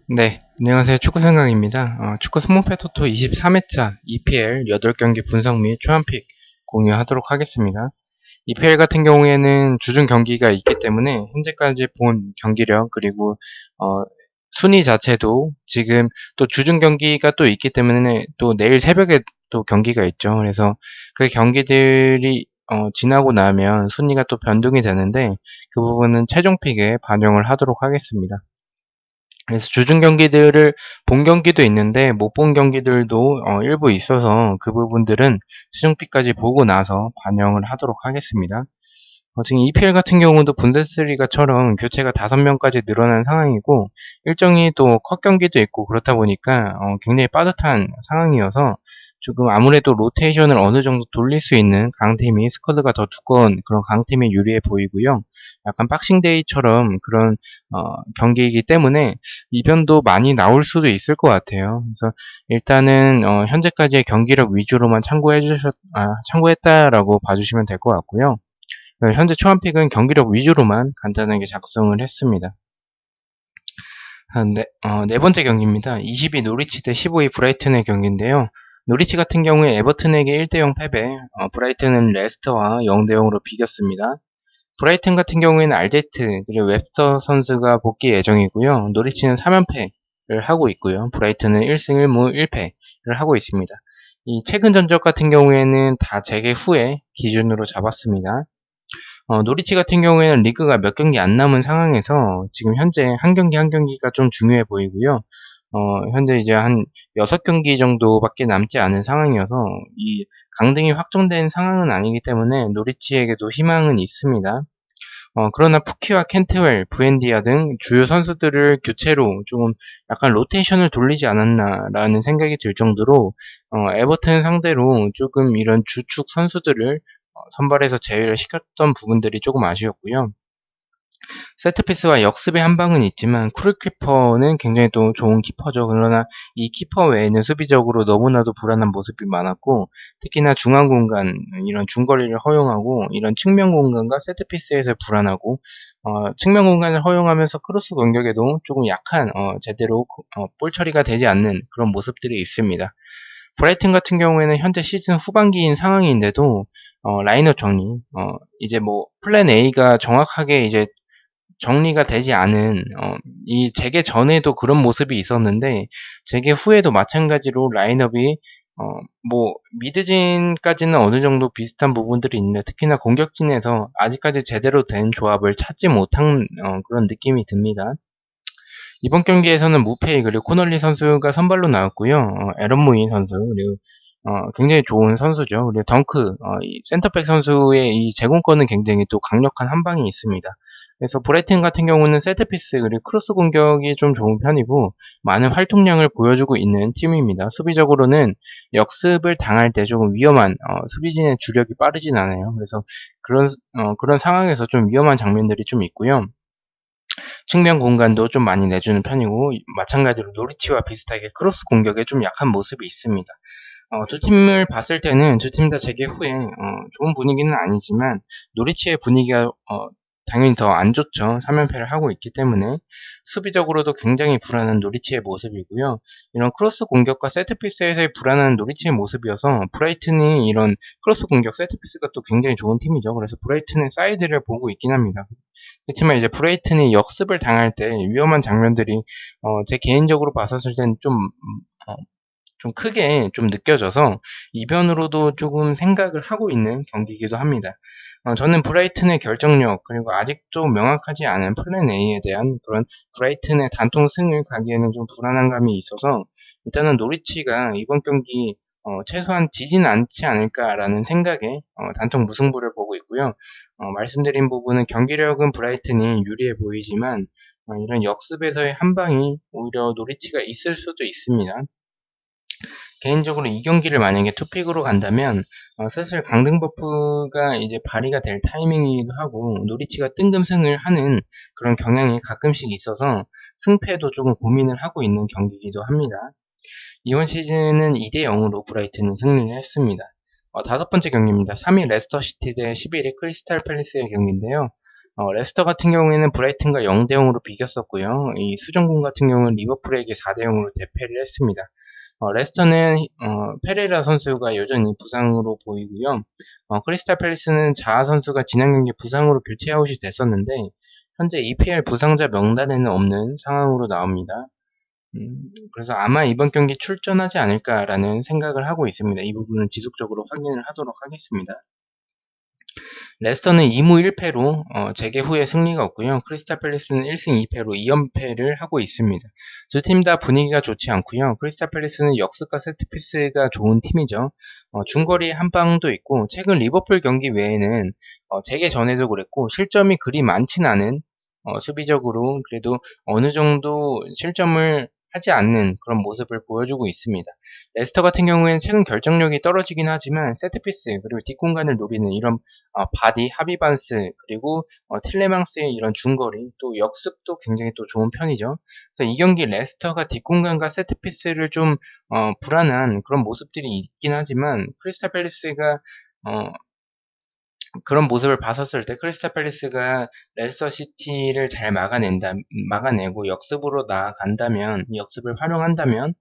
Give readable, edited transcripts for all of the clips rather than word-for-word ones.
네, 안녕하세요. 축구생각입니다. 축구 스모페 토토 23회차 EPL 8경기 분석 및 초안픽 공유하도록 하겠습니다. EPL 같은 경우에는 주중 경기가 있기 때문에 현재까지 본 경기력 그리고 순위 자체도 지금 또 주중 경기가 또 있기 때문에 또 내일 새벽에 또 경기가 있죠. 그래서 그 경기들이 지나고 나면 순위가 또 변동이 되는데 그 부분은 최종 픽에 반영을 하도록 하겠습니다. 그래서 주중 경기들을 본 경기도 있는데 못 본 경기들도 일부 있어서 그 부분들은 최종픽까지 보고 나서 반영을 하도록 하겠습니다. 지금 EPL 같은 경우도 분데스리가처럼 교체가 5명까지 늘어난 상황이고 일정이 또 컷 경기도 있고 그렇다 보니까 굉장히 빠듯한 상황이어서 조금 아무래도 로테이션을 어느 정도 돌릴 수 있는 강팀이 스쿼드가 더 두꺼운 그런 강팀이 유리해 보이고요. 약간 박싱데이처럼 그런 경기이기 때문에 이변도 많이 나올 수도 있을 것 같아요. 그래서 일단은 현재까지의 경기력 위주로만 참고했다라고 봐주시면 될 것 같고요. 현재 초안픽은 경기력 위주로만 간단하게 작성을 했습니다. 네 번째 경기입니다. 22 노리치 대 15위 브라이튼의 경기인데요. 노리치 같은 경우에 에버튼에게 1대0 패배, 브라이튼은 레스터와 0대0으로 비겼습니다. 브라이튼 같은 경우에는 알제트 그리고 웹스터 선수가 복귀 예정이고요. 노리치는 3연패를 하고 있고요. 브라이튼은 1승 1무 1패를 하고 있습니다. 이 최근 전적 같은 경우에는 다 재개 후에 기준으로 잡았습니다. 노리치 같은 경우에는 리그가 몇 경기 안 남은 상황에서 지금 현재 한 경기 한 경기가 좀 중요해 보이고요. 현재 이제 한 6경기 정도밖에 남지 않은 상황이어서 이 강등이 확정된 상황은 아니기 때문에 노리치에게도 희망은 있습니다. 그러나 푸키와 켄트웰, 부엔디아 등 주요 선수들을 교체로 조금 약간 로테이션을 돌리지 않았나라는 생각이 들 정도로 에버튼 상대로 조금 이런 주축 선수들을 선발해서 제외를 시켰던 부분들이 조금 아쉬웠고요. 세트피스와 역습의 한 방은 있지만 크루키퍼는 굉장히 또 좋은 키퍼죠. 그러나 이 키퍼 외에는 수비적으로 너무나도 불안한 모습이 많았고 특히나 중앙 공간 이런 중거리를 허용하고 이런 측면 공간과 세트피스에서 불안하고 측면 공간을 허용하면서 크로스 공격에도 조금 약한 제대로 볼 처리가 되지 않는 그런 모습들이 있습니다. 브라이튼 같은 경우에는 현재 시즌 후반기인 상황인데도 라인업 정리 이제 뭐 플랜 A가 정확하게 이제 정리가 되지 않은 이 재개 전에도 그런 모습이 있었는데 재개 후에도 마찬가지로 라인업이 뭐 미드진까지는 어느 정도 비슷한 부분들이 있는데 특히나 공격진에서 아직까지 제대로 된 조합을 찾지 못한 그런 느낌이 듭니다. 이번 경기에서는 무페이 그리고 코널리 선수가 선발로 나왔고요. 에런 무인 선수 그리고 굉장히 좋은 선수죠. 그리고 덩크 이 센터백 선수의 이 제공권은 굉장히 또 강력한 한 방이 있습니다. 그래서 브라이튼 같은 경우는 세트피스 그리고 크로스 공격이 좀 좋은 편이고 많은 활동량을 보여주고 있는 팀입니다. 수비적으로는 역습을 당할 때 조금 위험한 수비진의 주력이 빠르진 않아요. 그래서 그런 상황에서 좀 위험한 장면들이 좀 있고요. 측면 공간도 좀 많이 내주는 편이고 마찬가지로 노리치와 비슷하게 크로스 공격에 좀 약한 모습이 있습니다. 두 팀을 봤을 때는 두 팀 다 재개 후에 좋은 분위기는 아니지만 노리치의 분위기가 당연히 더 안 좋죠. 3연패를 하고 있기 때문에 수비적으로도 굉장히 불안한 노리치의 모습이고요. 이런 크로스 공격과 세트피스에서의 불안한 노리치의 모습이어서 브라이튼이 이런 크로스 공격 세트피스가 또 굉장히 좋은 팀이죠. 그래서 브라이튼의 사이드를 보고 있긴 합니다. 그렇지만 이제 브라이튼이 역습을 당할 때 위험한 장면들이 제 개인적으로 봤었을 때는 좀 크게 좀 느껴져서 이변으로도 조금 생각을 하고 있는 경기이기도 합니다. 저는 브라이튼의 결정력 그리고 아직도 명확하지 않은 플랜 A에 대한 그런 브라이튼의 단통 승을 가기에는 좀 불안한 감이 있어서 일단은 노리치가 이번 경기 최소한 지진 않지 않을까라는 생각에 단통 무승부를 보고 있고요. 말씀드린 부분은 경기력은 브라이튼이 유리해 보이지만 이런 역습에서의 한 방이 오히려 노리치가 있을 수도 있습니다. 개인적으로 이 경기를 만약에 투픽으로 간다면 슬슬 강등 버프가 이제 발휘가 될 타이밍이기도 하고 노리치가 뜬금승을 하는 그런 경향이 가끔씩 있어서 승패도 조금 고민을 하고 있는 경기이기도 합니다. 이번 시즌은 2대0으로 브라이튼이 승리를 했습니다. 다섯 번째 경기입니다. 3위 레스터 시티 대 11위 크리스탈 팰리스의 경기인데요. 레스터 같은 경우에는 브라이튼과 0대 0으로 비겼었고요. 이 수정공 같은 경우는 리버풀에게 4대 0으로 대패를 했습니다. 레스터는 페레라 선수가 여전히 부상으로 보이고요. 크리스탈 팰리스는 자아 선수가 지난 경기 부상으로 교체 아웃이 됐었는데 현재 EPL 부상자 명단에는 없는 상황으로 나옵니다. 그래서 아마 이번 경기 출전하지 않을까라는 생각을 하고 있습니다. 이 부분은 지속적으로 확인을 하도록 하겠습니다. 레스터는 2무 1패로 재개 후에 승리가 없고요. 크리스탈 팰리스는 1승 2패로 2연패를 하고 있습니다. 두 팀 다 분위기가 좋지 않고요. 크리스탈 팰리스는 역습과 세트피스가 좋은 팀이죠. 중거리 한 방도 있고 최근 리버풀 경기 외에는 재개 전에도 그랬고 실점이 그리 많진 않은 수비적으로 그래도 어느 정도 실점을 하지 않는 그런 모습을 보여주고 있습니다. 레스터 같은 경우에는 최근 결정력이 떨어지긴 하지만 세트피스 그리고 뒷공간을 노리는 이런 바디, 하비반스 그리고 틸레망스의 이런 중거리 또 역습도 굉장히 또 좋은 편이죠. 그래서 이 경기 레스터가 뒷공간과 세트피스를 좀 불안한 그런 모습들이 있긴 하지만 크리스탈 팰리스가 그런 모습을 봤었을 때 크리스탈 팰리스가 레스터 시티를 잘 막아내고 역습으로 나아간다면, 역습을 활용한다면,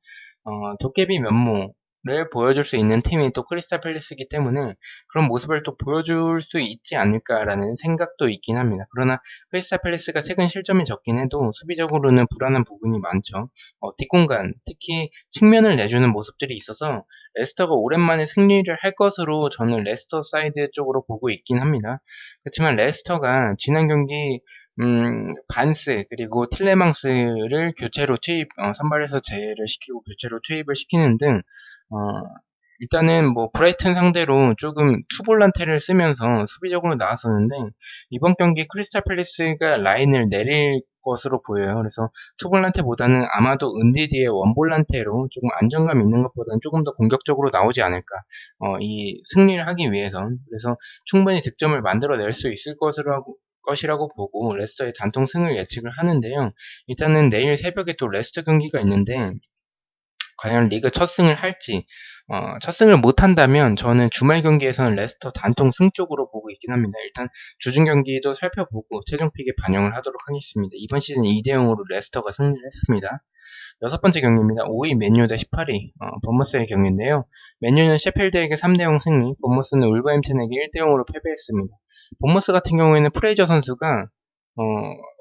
도깨비 면모를 보여줄 수 있는 팀이 또 크리스탈 팰리스이기 때문에 그런 모습을 또 보여줄 수 있지 않을까라는 생각도 있긴 합니다. 그러나 크리스탈 팰리스가 최근 실점이 적긴 해도 수비적으로는 불안한 부분이 많죠. 뒷공간, 특히 측면을 내주는 모습들이 있어서 레스터가 오랜만에 승리를 할 것으로 저는 레스터 사이드 쪽으로 보고 있긴 합니다. 그렇지만 레스터가 지난 경기 반스 그리고 틸레망스를 교체로 선발해서 제외를 시키고 교체로 투입을 시키는 등 일단은 뭐 브라이튼 상대로 조금 투볼란테를 쓰면서 수비적으로 나왔었는데 이번 경기 크리스탈 팰리스가 라인을 내릴 것으로 보여요. 그래서 투볼란테보다는 아마도 은디디의 원볼란테로 조금 안정감 있는 것보다는 조금 더 공격적으로 나오지 않을까. 이 승리를 하기 위해선 그래서 충분히 득점을 만들어낼 수 있을 것이라고 보고 레스터의 단통 승을 예측을 하는데요. 일단은 내일 새벽에 또 레스터 경기가 있는데 과연 리그 첫 승을 할지 첫 승을 못한다면 저는 주말 경기에서는 레스터 단통 승 쪽으로 보고 있긴 합니다. 일단 주중 경기도 살펴보고 최종 픽에 반영을 하도록 하겠습니다. 이번 시즌 2대 0으로 레스터가 승리를 했습니다. 여섯 번째 경기입니다. 5위 맨유 대 18위 본머스의 경기인데요. 맨유는 셰필드에게 3대 0 승리, 본머스는 울버햄튼에게 1대 0으로 패배했습니다. 본머스 같은 경우에는 프레이저 선수가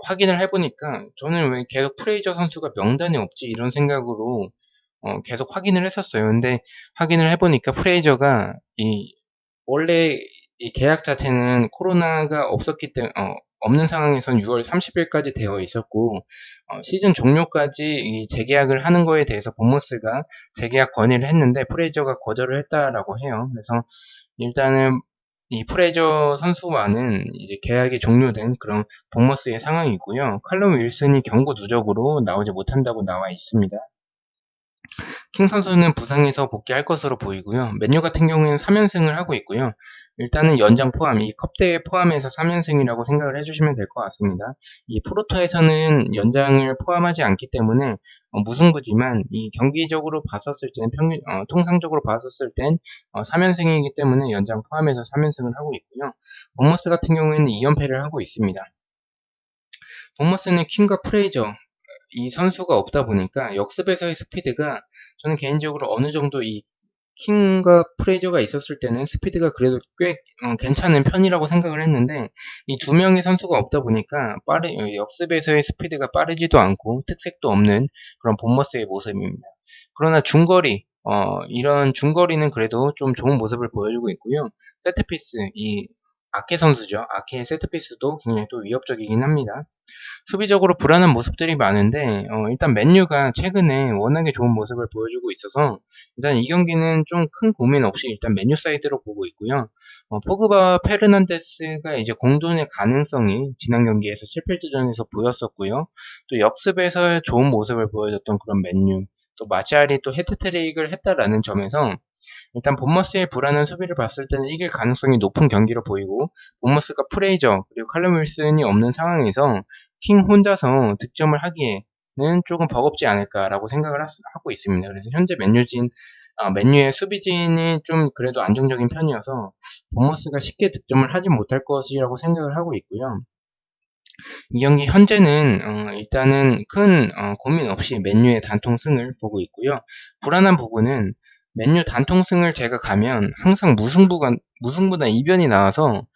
확인을 해보니까 저는 왜 계속 프레이저 선수가 명단에 없지 이런 생각으로 계속 확인을 했었어요. 근데 확인을 해보니까 프레이저가 원래 이 계약 자체는 코로나가 없는 상황에선 6월 30일까지 되어 있었고, 시즌 종료까지 이 재계약을 하는 거에 대해서 본머스가 재계약 건의를 했는데 프레이저가 거절을 했다라고 해요. 그래서 일단은 이 프레이저 선수와는 이제 계약이 종료된 그런 본머스의 상황이고요. 칼럼 윌슨이 경고 누적으로 나오지 못한다고 나와 있습니다. 킹 선수는 부상에서 복귀할 것으로 보이고요. 맨유 같은 경우에는 3연승을 하고 있고요. 일단은 연장 포함, 이 컵대회 포함해서 3연승이라고 생각을 해주시면 될 것 같습니다. 이 프로토에서는 연장을 포함하지 않기 때문에 무승부지만 이 경기적으로 봤었을 때는 통상적으로 봤었을 땐 3연승이기 때문에 연장 포함해서 3연승을 하고 있고요. 본머스 같은 경우에는 2연패를 하고 있습니다. 본머스는 킹과 프레이저 이 선수가 없다 보니까 역습에서의 스피드가 저는 개인적으로 어느 정도 이 킹과 프레이저가 있었을 때는 스피드가 그래도 꽤 괜찮은 편이라고 생각을 했는데 이 두 명의 선수가 없다 보니까 역습에서의 스피드가 빠르지도 않고 특색도 없는 그런 본머스의 모습입니다. 그러나 중거리 이런 중거리는 그래도 좀 좋은 모습을 보여주고 있고요. 세트피스 이 아케 선수죠. 아케의 세트피스도 굉장히 또 위협적이긴 합니다. 수비적으로 불안한 모습들이 많은데 일단 맨유가 최근에 워낙에 좋은 모습을 보여주고 있어서 일단 이 경기는 좀 큰 고민 없이 일단 맨유 사이드로 보고 있고요. 포그바와 페르난데스가 이제 공존의 가능성이 지난 경기에서 셰필드전에서 보였었고요. 또 역습에서 좋은 모습을 보여줬던 그런 맨유, 또 마시알이 또 헤드트릭을 했다라는 점에서 일단 본머스의 불안한 수비를 봤을 때는 이길 가능성이 높은 경기로 보이고 본머스가 프레이저 그리고 칼럼 윌슨이 없는 상황에서 킹 혼자서 득점을 하기에는 조금 버겁지 않을까라고 생각을 하고 있습니다. 그래서 현재 맨유의 수비진이 좀 그래도 안정적인 편이어서 본머스가 쉽게 득점을 하지 못할 것이라고 생각을 하고 있고요. 이 경기 현재는 일단은 큰 고민 없이 맨유의 단통승을 보고 있고요. 불안한 부분은 맨유 단통승을 제가 가면 항상 무승부나 이변이 나와서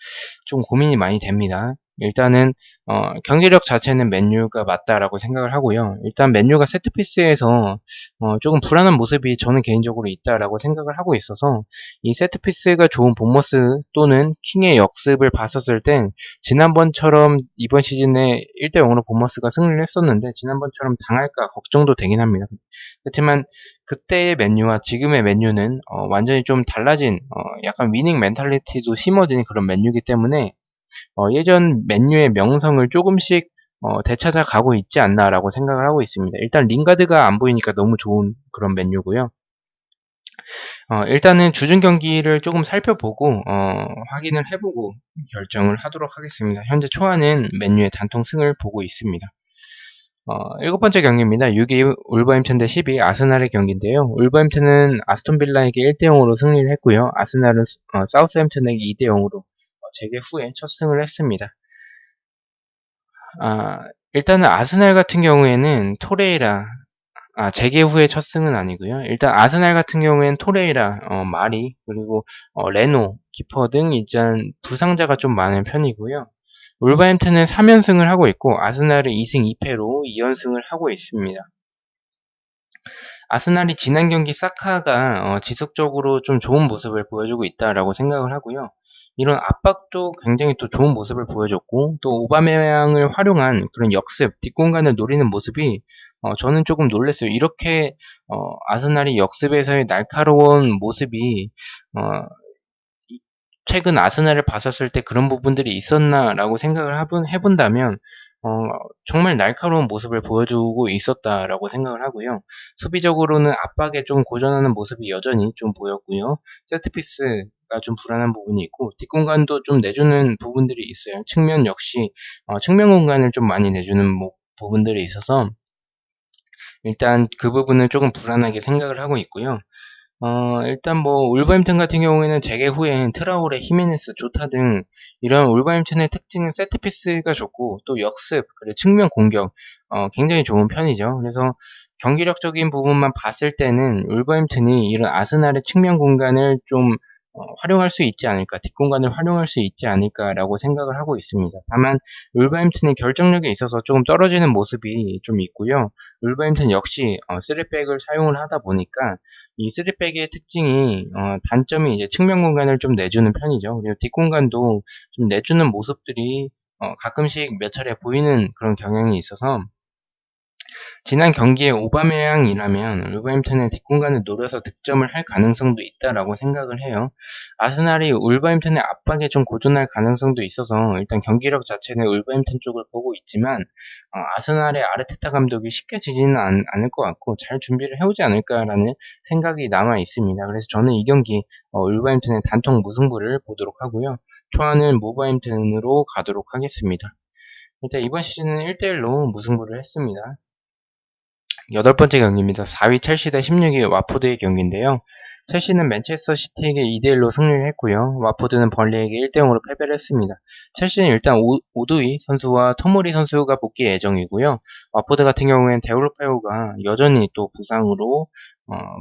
좀 고민이 많이 됩니다. 일단은 경기력 자체는 맨유가 맞다라고 생각을 하고요. 일단 맨유가 세트피스에서 조금 불안한 모습이 저는 개인적으로 있다라고 생각을 하고 있어서 이 세트피스가 좋은 본머스 또는 킹의 역습을 봤었을 땐 지난번처럼 이번 시즌에 1대 0으로 본머스가 승리를 했었는데 지난번처럼 당할까 걱정도 되긴 합니다. 그렇지만 그때의 맨유와 지금의 맨유는 완전히 좀 달라진 약간 위닝 멘탈리티도 심어진 그런 맨유이기 때문에 예전 맨유의 명성을 조금씩 되찾아 가고 있지 않나라고 생각을 하고 있습니다. 일단 링가드가 안 보이니까 너무 좋은 그런 맨유고요. 일단은 주중 경기를 조금 살펴보고 확인을 해보고 결정을 하도록 하겠습니다. 현재 초안은 맨유의 단통승을 보고 있습니다. 7번째 경기입니다. 6위 울버햄튼 대 12위 아스날의 경기인데요. 울버햄튼은 아스톤빌라에게 1대 0으로 승리를 했고요. 아스날은 사우스햄튼에게 2대 0으로 재개 후에 첫 승을 했습니다. 일단은 아스날 같은 경우에는 재개 후에 첫 승은 아니고요. 일단 아스날 같은 경우에는 토레이라, 마리, 그리고 레노, 키퍼 등 일단 부상자가 좀 많은 편이고요. 울버햄튼은 3연승을 하고 있고 아스날은 2승 2패로 2연승을 하고 있습니다. 아스날이 지난 경기 사카가 지속적으로 좀 좋은 모습을 보여주고 있다라고 생각을 하고요. 이런 압박도 굉장히 또 좋은 모습을 보여줬고 또 오바메양을 활용한 그런 역습, 뒷공간을 노리는 모습이 저는 조금 놀랐어요. 이렇게 아스날이 역습에서의 날카로운 모습이 최근 아스날을 봤었을 때 그런 부분들이 있었나라고 생각을 해본다면 정말 날카로운 모습을 보여주고 있었다라고 생각을 하고요. 수비적으로는 압박에 좀 고전하는 모습이 여전히 좀 보였고요. 세트피스가 좀 불안한 부분이 있고 뒷공간도 좀 내주는 부분들이 있어요. 측면 역시 측면 공간을 좀 많이 내주는 부분들이 있어서 일단 그 부분은 조금 불안하게 생각을 하고 있고요. 일단 울버햄튼 같은 경우에는 재개 후엔 트라우레, 히메네스, 조타 등 이런 울버햄튼의 특징은 세트피스가 좋고 또 역습, 그리고 측면 공격 굉장히 좋은 편이죠. 그래서 경기력적인 부분만 봤을 때는 울버햄튼이 이런 아스날의 측면 공간을 좀 활용할 수 있지 않을까, 뒷공간을 활용할 수 있지 않을까라고 생각을 하고 있습니다. 다만 울버햄튼의 결정력에 있어서 조금 떨어지는 모습이 좀 있고요. 울버햄튼 역시 3백을 사용을 하다 보니까 이 3백의 특징이 단점이 이제 측면 공간을 좀 내주는 편이죠. 그리고 뒷공간도 좀 내주는 모습들이 가끔씩 몇 차례 보이는 그런 경향이 있어서 지난 경기에 오바메양이라면 울버햄튼의 뒷공간을 노려서 득점을 할 가능성도 있다라고 생각을 해요. 아스날이 울버햄튼의 압박에 좀 고전할 가능성도 있어서 일단 경기력 자체는 울버햄튼 쪽을 보고 있지만 아스날의 아르테타 감독이 쉽게 지지는 않을 것 같고 잘 준비를 해오지 않을까라는 생각이 남아 있습니다. 그래서 저는 이 경기 울버햄튼의 단통 무승부를 보도록 하고요. 초안은 무버햄튼으로 가도록 하겠습니다. 일단 이번 시즌은 1대1로 무승부를 했습니다. 8번째 경기입니다. 4위 첼시 대 16위 와포드의 경기인데요. 첼시는 맨체스터 시티에게 2대1로 승리를 했고요. 와포드는 벌리에게 1대0으로 패배를 했습니다. 첼시는 일단 오두이 선수와 토모리 선수가 복귀 예정이고요. 와포드 같은 경우에는 데올로페오가 여전히 또 부상으로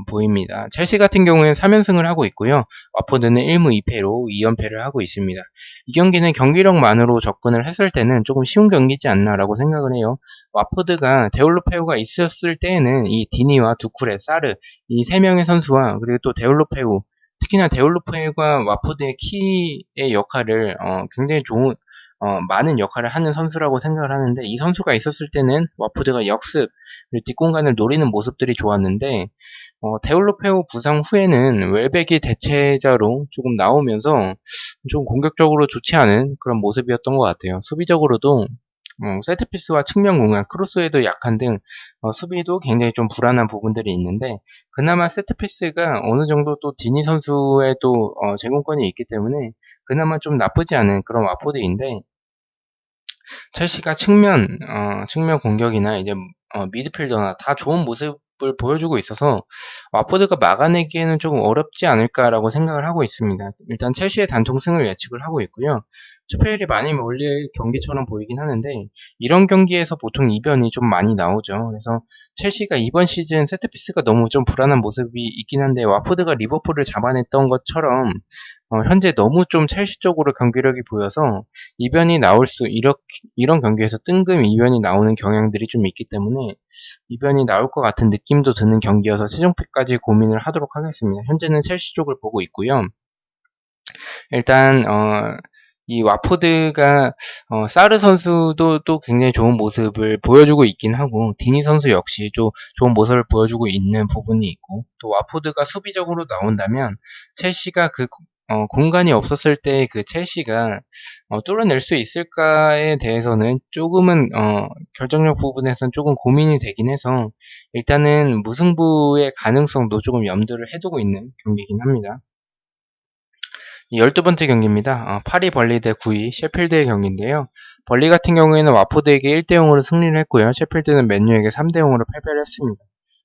보입니다. 첼시 같은 경우에는 3연승을 하고 있고요. 와포드는 1무 2패로 2연패를 하고 있습니다. 이 경기는 경기력만으로 접근을 했을 때는 조금 쉬운 경기지 않나라고 생각을 해요. 와포드가 데올로페우가 있었을 때에는 이 디니와 두쿠레, 사르 이 세 명의 선수와 그리고 또 데올로페우 특히나 데올로페우가 와포드의 키의 역할을 굉장히 좋은 많은 역할을 하는 선수라고 생각을 하는데 이 선수가 있었을 때는 와포드가 역습 그리고 뒷공간을 노리는 모습들이 좋았는데 데올로페우 부상 후에는 웰백이 대체자로 조금 나오면서 좀 공격적으로 좋지 않은 그런 모습이었던 것 같아요. 수비적으로도 세트피스와 측면 공간, 크로스에도 약한 등 수비도 굉장히 좀 불안한 부분들이 있는데 그나마 세트피스가 어느 정도 또 디니 선수의 또 제공권이 있기 때문에 그나마 좀 나쁘지 않은 그런 와포드인데 첼시가 측면 공격이나 이제 미드필더나 다 좋은 모습을 보여주고 있어서 와포드가 막아내기에는 조금 어렵지 않을까라고 생각을 하고 있습니다. 일단 첼시의 단통승을 예측을 하고 있고요. 투표율이 많이 몰릴 경기처럼 보이긴 하는데 이런 경기에서 보통 이변이 좀 많이 나오죠. 그래서 첼시가 이번 시즌 세트피스가 너무 좀 불안한 모습이 있긴 한데 와포드가 리버풀을 잡아냈던 것처럼 현재 너무 좀 첼시 쪽으로 경기력이 보여서 이변이 나올 수 이런 경기에서 뜬금 이변이 나오는 경향들이 좀 있기 때문에 이변이 나올 것 같은 느낌도 드는 경기여서 최종픽까지 고민을 하도록 하겠습니다. 현재는 첼시 쪽을 보고 있고요. 일단 이 와포드가 사르 선수도 또 굉장히 좋은 모습을 보여주고 있긴 하고 디니 선수 역시 또 좋은 모습을 보여주고 있는 부분이 있고 또 와포드가 수비적으로 나온다면 첼시가 공간이 없었을 때 그 첼시가 뚫어낼 수 있을까에 대해서는 조금은 결정력 부분에서는 조금 고민이 되긴 해서 일단은 무승부의 가능성도 조금 염두를 해두고 있는 경기이긴 합니다. 12번째 경기입니다. 파리 벌리 대 9위 셰필드의 경기인데요. 벌리 같은 경우에는 와포드에게 1대0으로 승리를 했고요. 셰필드는 맨유에게 3대0으로 패배를 했습니다.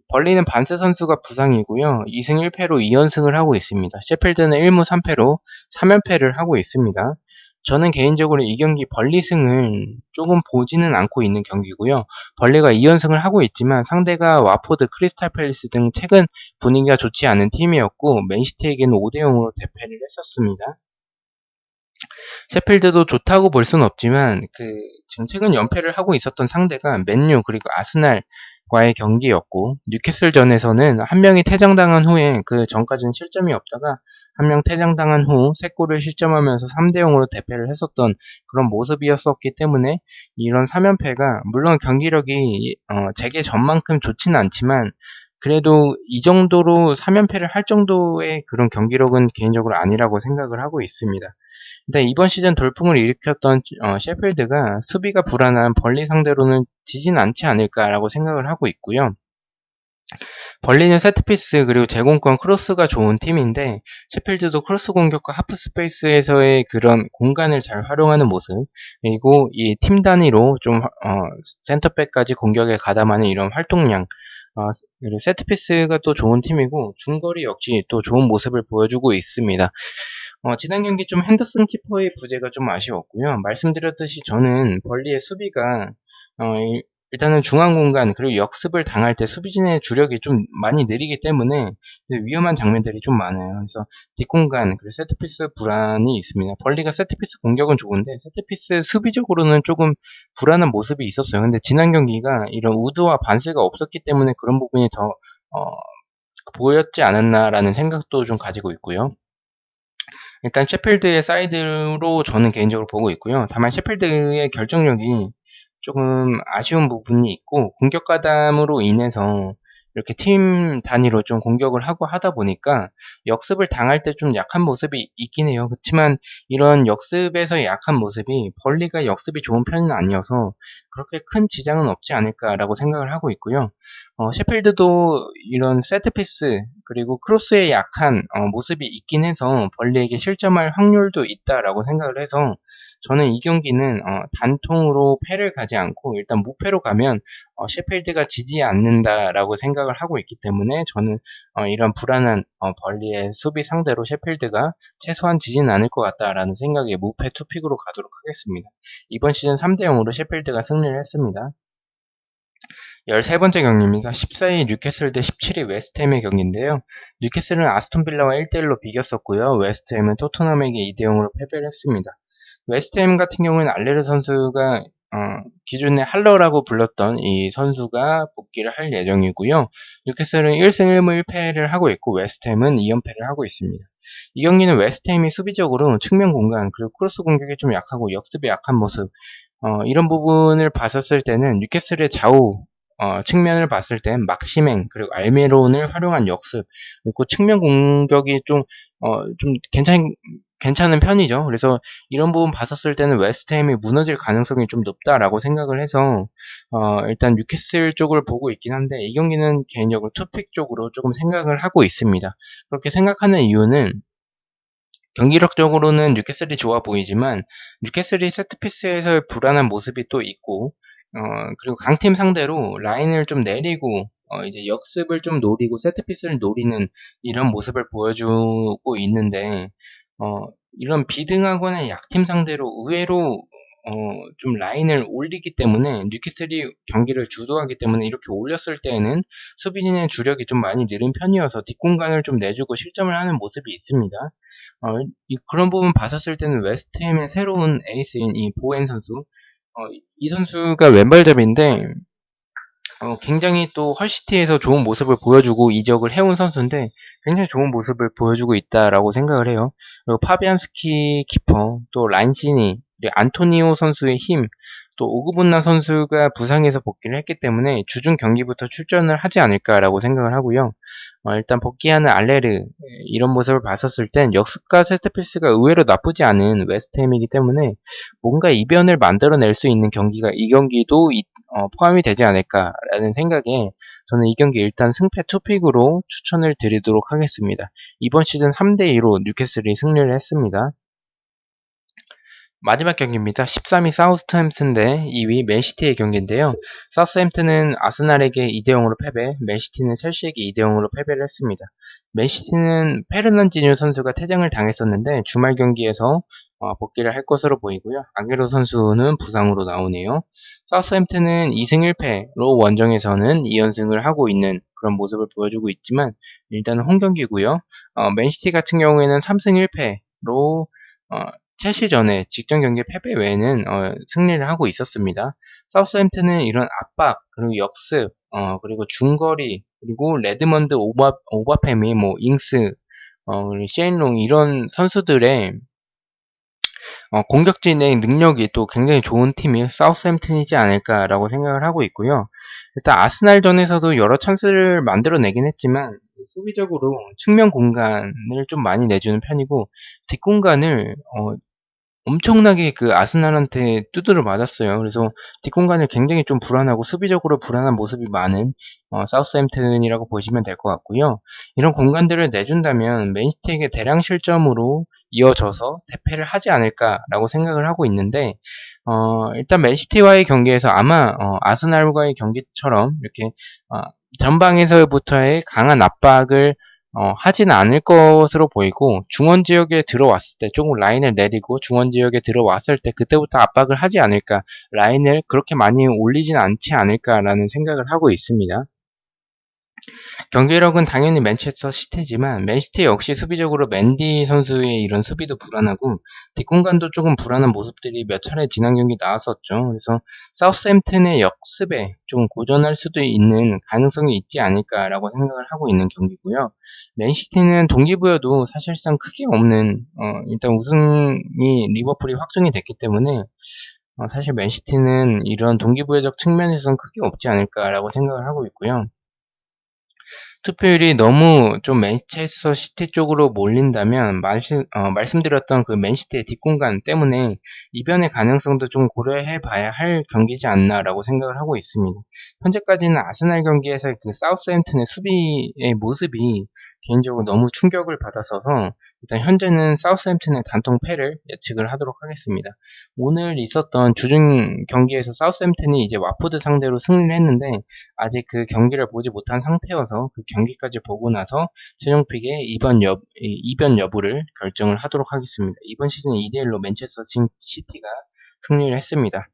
벌리는 반스 선수가 부상이고요. 2승 1패로 2연승을 하고 있습니다. 셰필드는 1무 3패로 3연패를 하고 있습니다. 저는 개인적으로 이 경기 벌리승을 조금 보지는 않고 있는 경기고요. 벌리가 2연승을 하고 있지만 상대가 와포드, 크리스탈 팰리스 등 최근 분위기가 좋지 않은 팀이었고 맨시티에게는 5대0으로 대패를 했었습니다. 셰필드도 좋다고 볼 수는 없지만 지금 최근 연패를 하고 있었던 상대가 맨유 그리고 아스날과의 경기였고 뉴캐슬전에서는 한 명이 퇴장당한 후에 그 전까지는 실점이 없다가 한 명 퇴장당한 후 3골을 실점하면서 3대0으로 대패를 했었던 그런 모습이었었기 때문에 이런 3연패가 물론 경기력이 재개 전만큼 좋지는 않지만 그래도 이 정도로 3연패를 할 정도의 그런 경기력은 개인적으로 아니라고 생각을 하고 있습니다. 근데 이번 시즌 돌풍을 일으켰던 셰필드가 수비가 불안한 벌리 상대로는 지진 않지 않을까라고 생각을 하고 있고요. 벌리는 세트피스 그리고 제공권 크로스가 좋은 팀인데 셰필드도 크로스 공격과 하프 스페이스에서의 그런 공간을 잘 활용하는 모습 그리고 이 팀 단위로 좀 센터백까지 공격에 가담하는 이런 활동량 그리고 세트피스가 또 좋은 팀이고 중거리 역시 또 좋은 모습을 보여주고 있습니다. 지난 경기 좀 핸더슨 키퍼의 부재가 좀 아쉬웠고요. 말씀드렸듯이 저는 벌리의 수비가 일단은 중앙 공간 그리고 역습을 당할 때 수비진의 주력이 좀 많이 느리기 때문에 위험한 장면들이 좀 많아요. 그래서 뒷공간 그리고 세트피스 불안이 있습니다. 벌리가 세트피스 공격은 좋은데 세트피스 수비적으로는 조금 불안한 모습이 있었어요. 근데 지난 경기가 이런 우드와 반스가 없었기 때문에 그런 부분이 더 보였지 않았나라는 생각도 좀 가지고 있고요. 일단 셰필드의 사이드로 저는 개인적으로 보고 있고요. 다만 셰필드의 결정력이 조금 아쉬운 부분이 있고 공격 가담으로 인해서 이렇게 팀 단위로 좀 공격을 하고 하다 보니까 역습을 당할 때 좀 약한 모습이 있긴 해요. 그렇지만 이런 역습에서의 약한 모습이 벌리가 역습이 좋은 편은 아니어서 그렇게 큰 지장은 없지 않을까라고 생각을 하고 있고요. 셰필드도 이런 세트피스 그리고 크로스에 약한 모습이 있긴 해서 벌리에게 실점할 확률도 있다라고 생각을 해서 저는 이 경기는 단통으로 패를 가지 않고 일단 무패로 가면 셰필드가 지지 않는다라고 생각을 하고 있기 때문에 저는 이런 불안한 벌리의 수비 상대로 셰필드가 최소한 지지는 않을 것 같다라는 생각에 무패 투픽으로 가도록 하겠습니다. 이번 시즌 3대0으로 셰필드가 승리를 했습니다. 13번째 경기입니다. 14위 뉴캐슬 대 17위 웨스트햄의 경기인데요. 뉴캐슬은 아스톤빌라와 1대1로 비겼었고요. 웨스트햄은 토트넘에게 2대0으로 패배를 했습니다. 웨스트햄 같은 경우에는 알레르 선수가 기존에 할러라고 불렀던 이 선수가 복귀를 할 예정이고요. 뉴캐슬은 1승 1무 1패를 하고 있고 웨스트햄은 2연패를 하고 있습니다. 이 경기는 웨스트햄이 수비적으로 측면 공간 그리고 크로스 공격이 좀 약하고 역습에 약한 모습 이런 부분을 봤었을 때는 뉴캐슬의 좌우 측면을 봤을 땐 막시맹 그리고 알미론을 활용한 역습 그리고 측면 공격이 좀 괜찮은 편이죠. 그래서 이런 부분 봤었을 때는 웨스트햄이 무너질 가능성이 좀 높다라고 생각을 해서 일단 뉴캐슬 쪽을 보고 있긴 한데 이 경기는 개인적으로 투픽 쪽으로 조금 생각을 하고 있습니다. 그렇게 생각하는 이유는 경기력적으로는 뉴캐슬이 좋아 보이지만 뉴캐슬이 세트피스에서의 불안한 모습이 또 있고 그리고 강팀 상대로 라인을 좀 내리고 이제 역습을 좀 노리고 세트피스를 노리는 이런 모습을 보여주고 있는데 이런 비등하거나 약팀 상대로 의외로 좀 라인을 올리기 때문에 뉴캐슬이 경기를 주도하기 때문에 이렇게 올렸을 때에는 수비진의 주력이 좀 많이 느린 편이어서 뒷공간을 좀 내주고 실점을 하는 모습이 있습니다. 그런 부분 봤었을 때는 웨스트햄의 새로운 에이스인 이 보엔 선수, 이 선수가 왼발잡이인데 굉장히 또 헐시티에서 좋은 모습을 보여주고 이적을 해온 선수인데 굉장히 좋은 모습을 보여주고 있다라고 생각을 해요. 그리고 파비안스키 키퍼, 또 란시니, 그리고 안토니오 선수의 힘, 또 오그본나 선수가 부상에서 복귀를 했기 때문에 주중 경기부터 출전을 하지 않을까라고 생각을 하고요. 일단 복귀하는 알레르 이런 모습을 봤었을 땐 역습과 세트피스가 의외로 나쁘지 않은 웨스트햄이기 때문에 뭔가 이변을 만들어낼 수 있는 경기가 이 경기도 포함이 되지 않을까라는 생각에 저는 이 경기 일단 승패 투픽으로 추천을 드리도록 하겠습니다. 이번 시즌 3대2로 뉴캐슬이 승리를 했습니다. 마지막 경기입니다. 13위 사우스햄튼 대 2위 맨시티의 경기인데요. 사우스햄튼은 아스날에게 2대0으로 패배, 맨시티는 첼시에게 2대0으로 패배를 했습니다. 맨시티는 페르난지뉴 선수가 퇴장을 당했었는데 주말 경기에서 복귀를 할 것으로 보이고요. 아게로 선수는 부상으로 나오네요. 사우스햄튼은 2승 1패로 원정에서는 2연승을 하고 있는 그런 모습을 보여주고 있지만 일단은 홈경기고요. 맨시티 같은 경우에는 3승 1패로 첼시전에 직전 경기 패배 외에는 승리를 하고 있었습니다. 사우스햄튼은 이런 압박, 그리고 역습, 그리고 중거리, 그리고 레드먼드, 오바페미, 뭐 잉스, 그리고 셰인롱 이런 선수들의 공격진의 능력이 또 굉장히 좋은 팀이 사우스햄튼이지 않을까라고 생각을 하고 있고요. 일단 아스날전에서도 여러 찬스를 만들어내긴 했지만 수비적으로 측면 공간을 좀 많이 내주는 편이고 뒷공간을 엄청나게 그 아스날한테 두드려 맞았어요. 그래서 뒷공간을 굉장히 좀 불안하고 수비적으로 불안한 모습이 많은 사우스햄튼이라고 보시면 될 것 같고요. 이런 공간들을 내준다면 맨시티에게 대량 실점으로 이어져서 대패를 하지 않을까라고 생각을 하고 있는데 일단 맨시티와의 경기에서 아마 아스날과의 경기처럼 이렇게 전방에서부터의 강한 압박을 하진 않을 것으로 보이고 중원 지역에 들어왔을 때 조금 라인을 내리고 중원 지역에 들어왔을 때 그때부터 압박을 하지 않을까 라인을 그렇게 많이 올리진 않지 않을까라는 생각을 하고 있습니다. 경기력은 당연히 맨체스터 시티지만 맨시티 역시 수비적으로 맨디 선수의 이런 수비도 불안하고 뒷공간도 조금 불안한 모습들이 몇 차례 지난 경기 나왔었죠. 그래서 사우스햄튼의 역습에 좀 고전할 수도 있는 가능성이 있지 않을까라고 생각을 하고 있는 경기고요. 맨시티는 동기부여도 사실상 크게 없는 일단 우승이 리버풀이 확정이 됐기 때문에 사실 맨시티는 이런 동기부여적 측면에서는 크게 없지 않을까라고 생각을 하고 있고요. 투표율이 너무 좀 맨체스터 시티 쪽으로 몰린다면 말씀드렸던 그 맨시티의 뒷공간 때문에 이변의 가능성도 좀 고려해 봐야 할 경기지 않나라고 생각을 하고 있습니다. 현재까지는 아스날 경기에서 그 사우스햄튼의 수비의 모습이 개인적으로 너무 충격을 받았어서 일단 현재는 사우스햄튼의 단통 패를 예측을 하도록 하겠습니다. 오늘 있었던 주중 경기에서 사우스햄튼이 이제 와포드 상대로 승리를 했는데 아직 그 경기를 보지 못한 상태여서 그 경기까지 보고 나서 최종 픽의 이변 여부를 결정을 하도록 하겠습니다. 이번 시즌 2대1로 맨체스터 시티가 승리를 했습니다.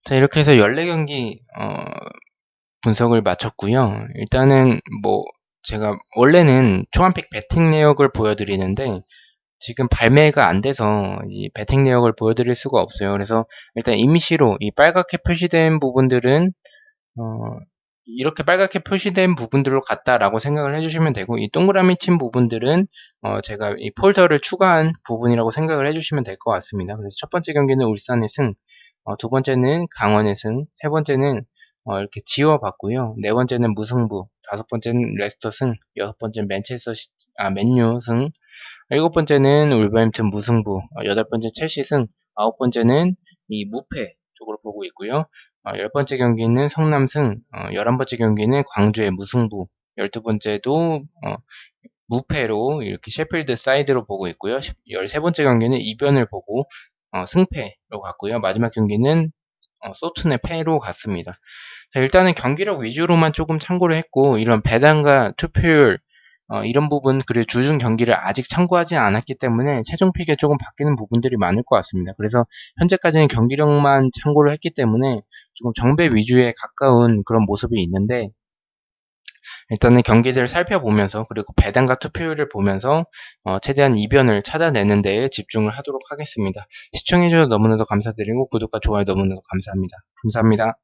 자, 이렇게 해서 14경기 분석을 마쳤고요. 일단은 뭐 제가 원래는 초안픽 배팅 내역을 보여드리는데 지금 발매가 안 돼서 이 배팅 내역을 보여드릴 수가 없어요. 그래서 일단 임시로 이 빨갛게 표시된 부분들은 이렇게 빨갛게 표시된 부분들로 갔다라고 생각을 해주시면 되고 이 동그라미 친 부분들은 제가 이 폴더를 추가한 부분이라고 생각을 해주시면 될 것 같습니다. 그래서 첫 번째 경기는 울산의 승, 두 번째는 강원의 승, 세 번째는 이렇게 지워봤고요. 네 번째는 무승부, 다섯 번째는 레스터 승, 여섯 번째는 맨유 승, 일곱 번째는 울버햄튼 무승부, 여덟 번째 첼시 승, 아홉 번째는 이 무패 쪽으로 보고 있고요. 열 번째 경기는 성남승, 11번째 경기는 광주의 무승부, 12번째도 무패로 이렇게 셰필드 사이드로 보고 있고요. 13번째 경기는 이변을 보고 승패로 갔고요. 마지막 경기는 소튼의 패로 갔습니다. 자, 일단은 경기력 위주로만 조금 참고를 했고 이런 배당과 투표율 이런 부분 그리고 주중 경기를 아직 참고하지 않았기 때문에 최종 픽에 조금 바뀌는 부분들이 많을 것 같습니다. 그래서 현재까지는 경기력만 참고를 했기 때문에 조금 정배 위주에 가까운 그런 모습이 있는데, 일단은 경기들을 살펴보면서 그리고 배당과 투표율을 보면서 최대한 이변을 찾아내는 데에 집중을 하도록 하겠습니다. 시청해주셔서 너무나도 감사드리고 구독과 좋아요 너무나도 감사합니다. 감사합니다.